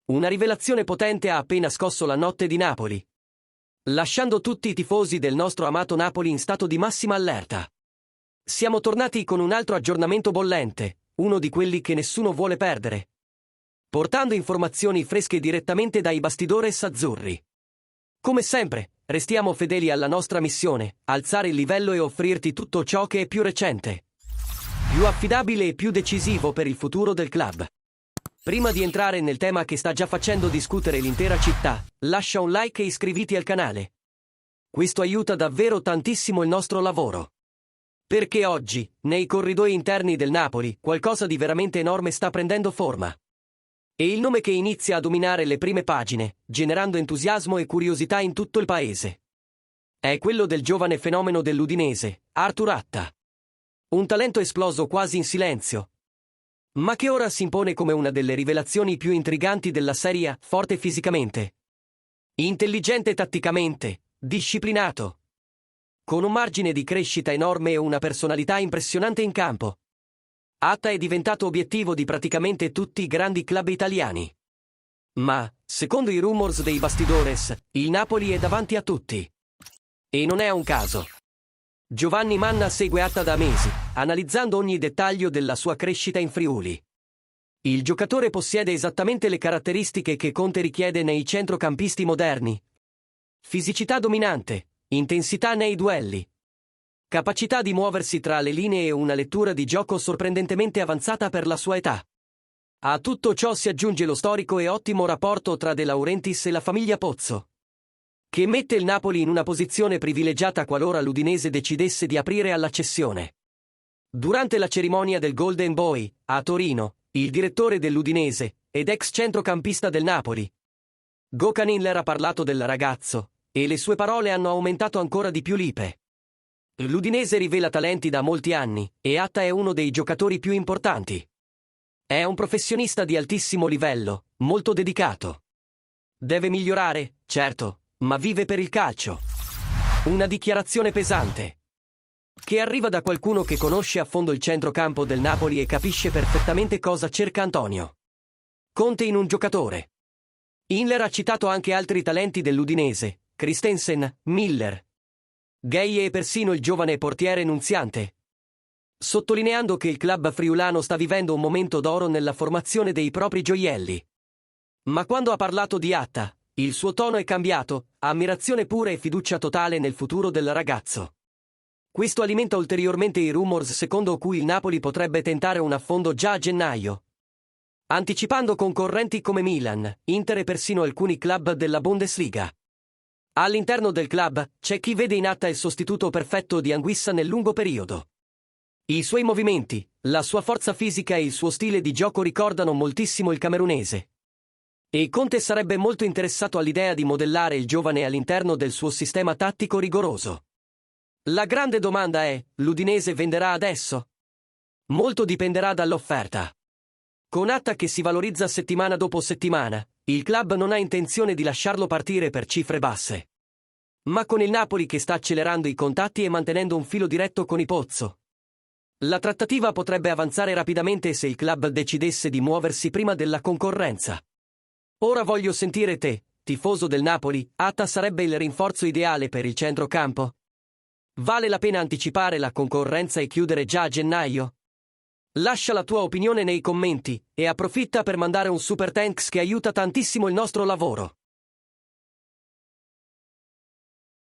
Una rivelazione potente ha appena scosso la notte di Napoli, lasciando tutti i tifosi del nostro amato Napoli in stato di massima allerta. Siamo tornati con un altro aggiornamento bollente, uno di quelli che nessuno vuole perdere, portando informazioni fresche direttamente dai bastidores azzurri. Come sempre, restiamo fedeli alla nostra missione, alzare il livello e offrirti tutto ciò che è più recente, più affidabile e più decisivo per il futuro del club. Prima di entrare nel tema che sta già facendo discutere l'intera città, lascia un like e iscriviti al canale. Questo aiuta davvero tantissimo il nostro lavoro. Perché oggi, nei corridoi interni del Napoli, qualcosa di veramente enorme sta prendendo forma. E il nome che inizia a dominare le prime pagine, generando entusiasmo e curiosità in tutto il paese, è quello del giovane fenomeno dell'Udinese, Arthur Atta. Un talento esploso quasi in silenzio, ma che ora si impone come una delle rivelazioni più intriganti della Serie A, forte fisicamente, intelligente tatticamente, disciplinato, con un margine di crescita enorme e una personalità impressionante in campo. Atta è diventato obiettivo di praticamente tutti i grandi club italiani. Ma, secondo i rumors dei bastidores, il Napoli è davanti a tutti. E non è un caso. Giovanni Manna segue Atta da mesi, analizzando ogni dettaglio della sua crescita in Friuli. Il giocatore possiede esattamente le caratteristiche che Conte richiede nei centrocampisti moderni. Fisicità dominante, intensità nei duelli, capacità di muoversi tra le linee e una lettura di gioco sorprendentemente avanzata per la sua età. A tutto ciò si aggiunge lo storico e ottimo rapporto tra De Laurentiis e la famiglia Pozzo, che mette il Napoli in una posizione privilegiata qualora l'Udinese decidesse di aprire alla cessione. Durante la cerimonia del Golden Boy, a Torino, il direttore dell'Udinese, ed ex centrocampista del Napoli, Gökhan Inler, ha parlato del ragazzo, e le sue parole hanno aumentato ancora di più l'ipe. L'Udinese rivela talenti da molti anni, e Atta è uno dei giocatori più importanti. È un professionista di altissimo livello, molto dedicato. Deve migliorare, certo, ma vive per il calcio. Una dichiarazione pesante, che arriva da qualcuno che conosce a fondo il centrocampo del Napoli e capisce perfettamente cosa cerca Antonio Conte in un giocatore. Inler ha citato anche altri talenti dell'Udinese, Christensen, Miller, Gay e persino il giovane portiere Nunziante, sottolineando che il club friulano sta vivendo un momento d'oro nella formazione dei propri gioielli. Ma quando ha parlato di Atta, il suo tono è cambiato, ammirazione pura e fiducia totale nel futuro del ragazzo. Questo alimenta ulteriormente i rumors secondo cui il Napoli potrebbe tentare un affondo già a gennaio, anticipando concorrenti come Milan, Inter e persino alcuni club della Bundesliga. All'interno del club c'è chi vede in Atta il sostituto perfetto di Anguissa nel lungo periodo. I suoi movimenti, la sua forza fisica e il suo stile di gioco ricordano moltissimo il camerunese. E Conte sarebbe molto interessato all'idea di modellare il giovane all'interno del suo sistema tattico rigoroso. La grande domanda è: l'Udinese venderà adesso? Molto dipenderà dall'offerta. Con Atta che si valorizza settimana dopo settimana, il club non ha intenzione di lasciarlo partire per cifre basse. Ma con il Napoli che sta accelerando i contatti e mantenendo un filo diretto con i Pozzo, la trattativa potrebbe avanzare rapidamente se il club decidesse di muoversi prima della concorrenza. Ora voglio sentire te, tifoso del Napoli. Atta sarebbe il rinforzo ideale per il centrocampo? Vale la pena anticipare la concorrenza e chiudere già a gennaio? Lascia la tua opinione nei commenti, e approfitta per mandare un super thanks che aiuta tantissimo il nostro lavoro.